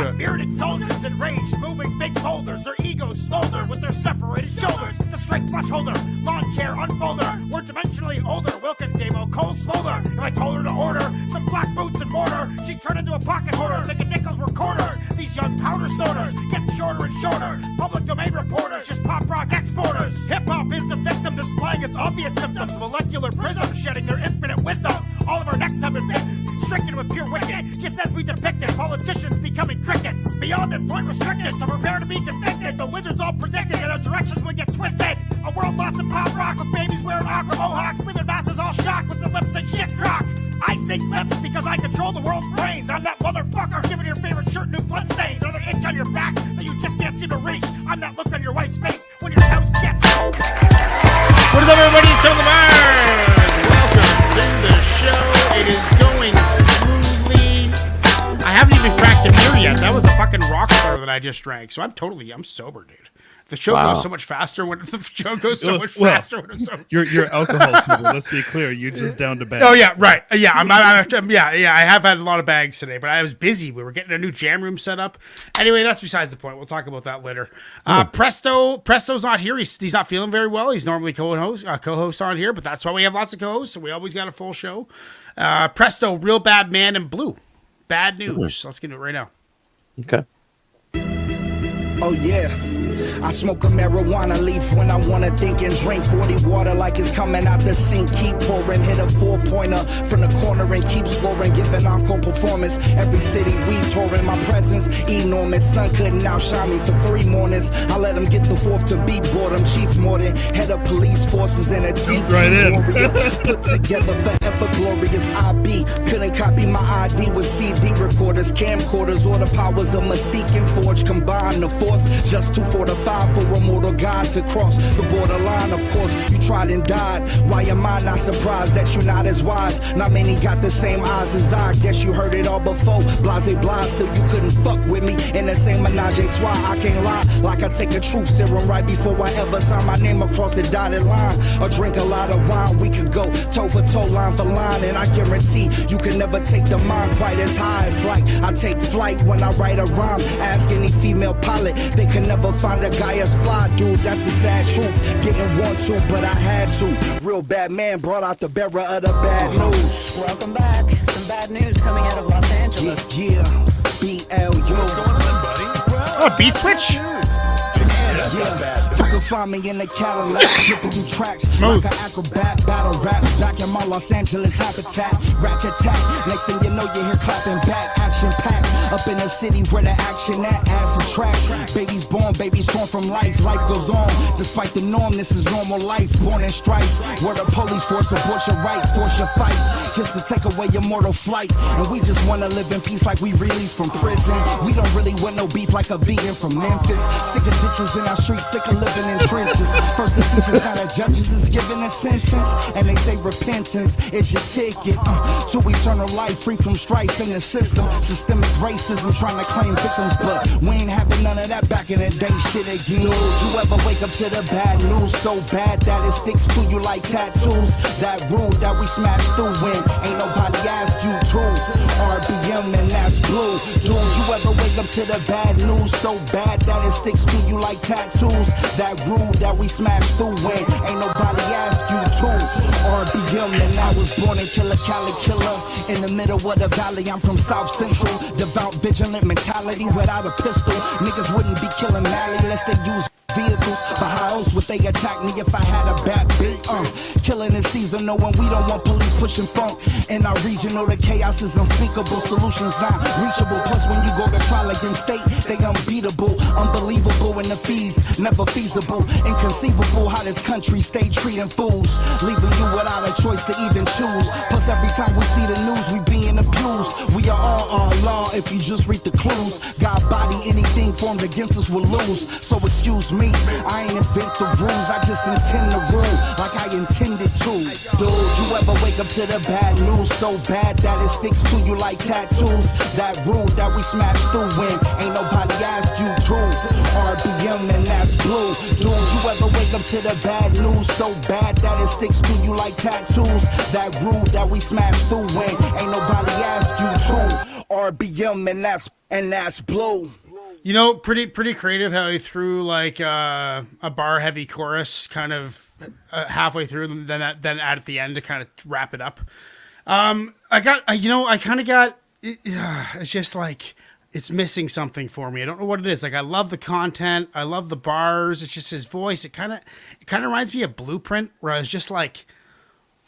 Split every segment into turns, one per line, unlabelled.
got bearded soldiers enraged, moving big boulders. Their egos smolder with their separated shoulders. The straight flush holder, lawn chair unfolder. We're dimensionally older, Wilk and Damo cold smolder. If I told her to order some black boots and mortar, she'd turn into a pocket hoarder, thinking nickels were quarters. These young powder snorters getting shorter and shorter. Public domain reporters, just pop rock exporters. Hip-hop is the victim displaying its obvious symptoms. Molecular prisms shedding their infinite wisdom. All of our necks have been bitten, stricken with pure wicked, just as we depicted. Politicians becoming crickets, beyond this point restricted, so prepare to be convicted. The wizards all predicted that our directions would get twisted. A world lost in pop rock with babies wearing aqua mohawks, leaving masses all shocked with their lips and shit crock. I sink lips because I control the world's brains. I'm that motherfucker giving your favorite shirt new bloodstains. Another inch on your back that you just can't seem to reach. I'm that look on your wife's face when your house gets.
What is up, everybody? It's Tim the Mars. Welcome to the show. It is going smoothly. I haven't even cracked a beer yet. That was a fucking rock star that I just drank. So I'm sober, dude. The show goes so much faster when the show goes so much faster when I'm sober.
You're alcohol sober. Let's be clear. You're just down to bag.
Oh yeah, right. Yeah, I have had a lot of bags today, but I was busy. We were getting a new jam room set up. Anyway, that's besides the point. We'll talk about that later. Presto's not here. He's not feeling very well. He's normally co-host on here, but that's why we have lots of co-hosts. So we always got a full show. Presto, real bad man in blue. Bad news. Let's get into it right now.
Okay.
Oh yeah. I smoke a marijuana leaf when I wanna think and drink 40 water like it's coming out the sink. Keep pouring, hit a 4-pointer from the corner and keep scoring. Giving encore performance. Every city we touring. My presence enormous. Sun couldn't outshine me for 3 mornings. I let them get the 4th to beat boredom. Chief Morton, head of police forces and a team warrior. Put together forever glorious. IB couldn't copy my ID with CD recorders, camcorders, or the powers of Mystique and Forge. Combine the force just to fortify for a mortal god to cross the borderline. Of course, you tried and died. Why am I not surprised that you're not as wise? Not many got the same eyes as I. Guess you heard it all before. Blase blah, still you couldn't fuck with me in the same menage a trois. I can't lie, like I take a truth serum right before I ever sign my name across the dotted line. Or drink a lot of wine. We could go toe for toe, line for line, and I guarantee you can never take the mind quite as high. It's like I take flight when I write a rhyme. Ask any female pilot, they can never find a guy as fly, dude. That's the sad truth. Didn't want to, but I had to. Real bad man brought out the bearer of the bad news.
Welcome back. Some bad news coming out of Los Angeles.
Yeah, BLU.
What's going on, buddy?
Oh, beat switch.
Yeah, you can find me in the Cadillac, flipping through tracks,
Smooth.
like an acrobat, battle rap, back in my Los Angeles habitat, ratchet tat, next thing you know you hear clapping back, action packed, up in the city where the action at, add some track, babies born, babies torn from life, life goes on, despite the norm, this is normal life, born in strife, where the police force abort your rights, force your fight, just to take away your mortal flight, and we just wanna live in peace like we released from prison, we don't really want no beef like a vegan from Memphis, sick of ditches in our streets, sick of living in trenches. First the teachers, now the judges is giving a sentence, and they say repentance is your ticket to eternal life, free from strife in the system. Systemic racism trying to claim victims, but we ain't having none of that back in the day. Shit again. You ever wake up to the bad news so bad that it sticks to you like tattoos? That rule that we smash through when ain't nobody ask you to. RBM and that's blue. Dude, you ever wake up to the bad news so bad that it sticks to you like tattoos? That rule that we smash through when ain't nobody ask you to. RBM and I was born in Killer Cali Killer. In the middle of the valley, I'm from South Central. Devout, vigilant mentality without a pistol. Niggas wouldn't be killing Mally unless they use vehicles, but how else would they attack me if I had a bad beat? Killing in season, knowing we don't want police pushing funk in our region. Know the chaos is unspeakable, solutions not reachable. Plus, when you go to trial against state, they unbeatable, unbelievable, and the fees never feasible. Inconceivable how this country stay treating fools, leaving you without a choice to even choose. Plus, every time we see the news, we being abused. We are all our law if you just read the clues. God body, anything formed against us will lose. So excuse me, I ain't invent the rules, I just intend to rule like I intended to. Dude, you ever wake up to the bad news so bad that it sticks to you like tattoos? That rule that we smash through when ain't nobody ask you to. RBM and that's blue. Dude, you ever wake Wake up to the bad news, so bad that it sticks to you like tattoos. That rule that we smash through when ain't nobody ask you to. RBM and that's blue.
You know, pretty creative how he threw like a bar heavy chorus kind of halfway through, and then at the end to kind of wrap it up. It's just like it's missing something for me. I don't know what it is. Like, I love the content, I love the bars. It's just his voice. It kind of reminds me of Blueprint, where I was just like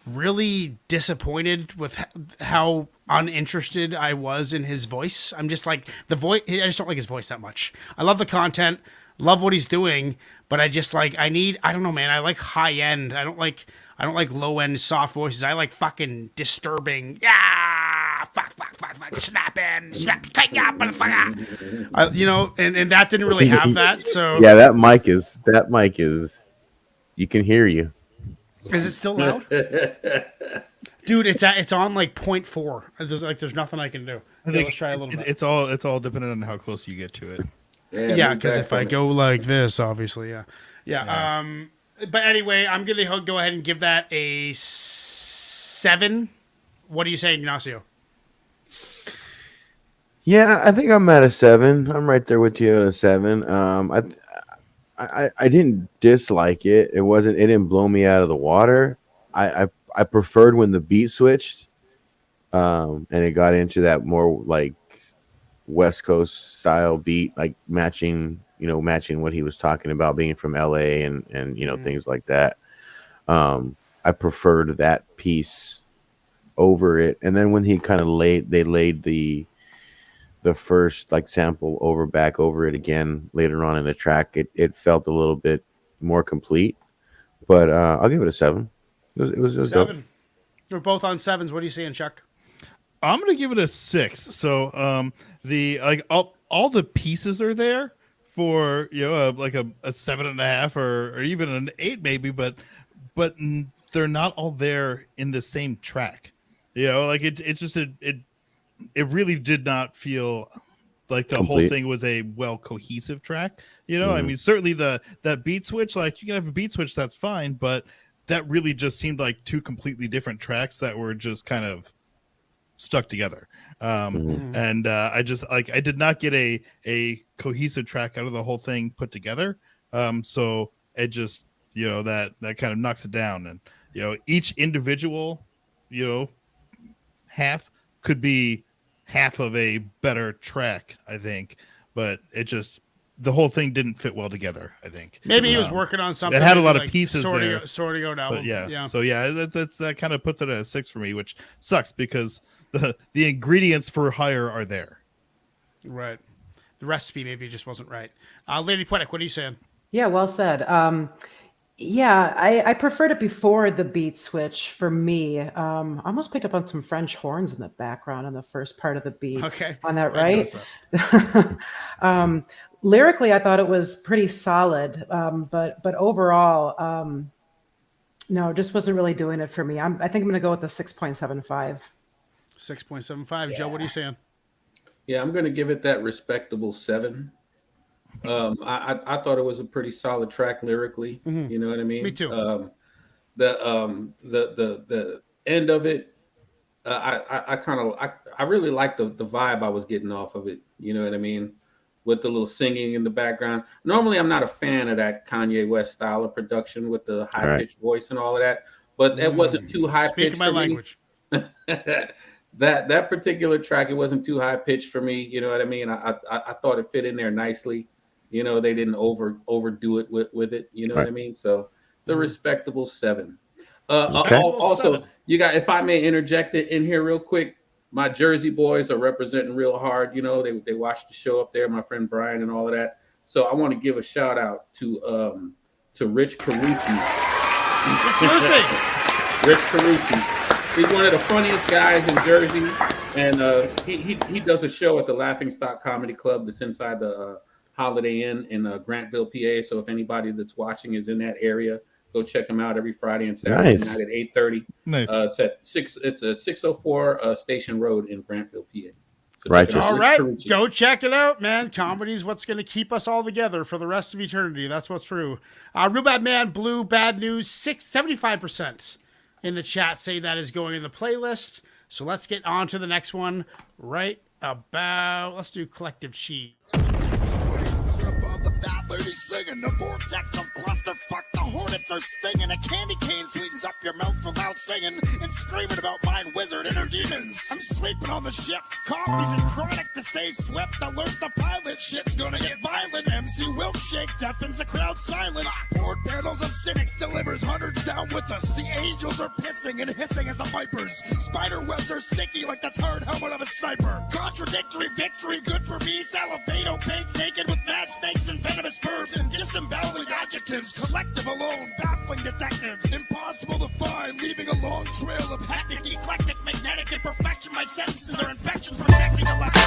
really disappointed with how uninterested I was in his voice. I'm just like the voice. I just don't like his voice that much. I love the content, love what he's doing, but I just like I don't know, man. I like high end. I don't like low end soft voices. I like fucking disturbing. Yeah, fuck, snapping, yeah, motherfucker. You know, and that didn't really have that. So
yeah, that mic is. You can hear you.
Is it still loud? Dude, it's on like 0.4. There's nothing I can do. Let's try a little bit.
It's all dependent on how close you get to it.
Yeah, because if I go like this, obviously, yeah. But anyway, I'm gonna go ahead and give that a 7. What are you saying, Ignacio?
Yeah, I think I'm at a 7. I'm right there with you at a 7. I didn't dislike it. It didn't blow me out of the water. I preferred when the beat switched, and it got into that more like West Coast style beat, like matching what he was talking about, being from LA and things like that. I preferred that piece over it. And then when he kind of laid the first like sample back over it again later on in the track, it felt a little bit more complete. But I'll give it a 7. It was
7.
dope.
We're both on 7s. What are you saying, Chuck?
I'm gonna give it a 6. So all the pieces are there for like a 7.5 or even an 8 maybe, but they're not all there in the same track. Like it's just it really did not feel like the
Complete.
whole thing was a well cohesive track. I mean, certainly that beat switch, like you can have a beat switch, that's fine, but that really just seemed like two completely different tracks that were just kind of stuck together. And I just I did not get a cohesive track out of the whole thing put together. So it just, that kind of knocks it down. And, each individual, half could be half of a better track, I think, but the whole thing didn't fit well together, I think.
Maybe he was working on something.
It had a lot of pieces
there.
Sorting
out album.
But yeah. So yeah, that kind of puts it at a 6 for me, which sucks because the ingredients for hire are there.
Right. The recipe maybe just wasn't right. Lady Poetic, what are you saying?
Yeah, well said. I preferred it before the beat switch for me. I almost picked up on some French horns in the background in the first part of the beat.
Okay.
On that, right? Lyrically, I thought it was pretty solid, but overall, no, just wasn't really doing it for me. I think I'm going to go with the 6.75.
6.75. Yeah. Joe, what are you saying?
Yeah, I'm going to give it that respectable 7. I thought it was a pretty solid track lyrically. Mm-hmm. You know what I mean?
Me too.
The end of it, I really liked the vibe I was getting off of it. You know what I mean? With the little singing in the background. Normally, I'm not a fan of that Kanye West style of production with the high pitched voice and all of that, but it wasn't too high pitched. Speak my language. That particular track, it wasn't too high pitched for me. You know what I mean? I thought it fit in there nicely. They didn't overdo it with it. You know what I mean? So the respectable 7. Also, 7. You got, if I may interject it in here real quick, my Jersey boys are representing real hard. They watched the show up there, my friend Brian and all of that. So I want to give a shout out to Rich Caruthi. Rich Caruthi. He's one of the funniest guys in Jersey, and he does a show at the Laughing Stock Comedy Club that's inside the Holiday Inn in Grantville, PA. So if anybody that's watching is in that area, go check him out every Friday and Saturday night at 8:30.
Nice.
It's at 604 Station Road in Grantville, PA. So
Righteous.
check it out.
All right,
Rich Carucci.
go check it out, man. Comedy's what's going to keep us all together for the rest of eternity. That's what's true. Real Bad Man, Blue, Bad News, 75% in the chat say that is going in the playlist. So let's get on to the next one right about, let's do Collective Cheese.
Above the fat lady singing, the vortex of clusterfuck, the hornets are stinging, a candy cane sweetens up your mouth without singing, and screaming about mind wizard and her demons. I'm sleeping on the shift, coffees and chronic to stay swift, alert the pilot, shit's gonna get violent, MC Wilkshake deafens the crowd silent, board panels of cynics delivers hundreds down with us, the angels are pissing and hissing as the vipers, spider webs are sticky like the tarred helmet of a sniper, contradictory victory, good for me, salivate opaque, naked with mad snakes and venomous verbs and disemboweling adjectives, collective alone, baffling detectives, impossible to find, leaving a long trail of hectic, eclectic, magnetic imperfection. My sentences are infections protecting elections.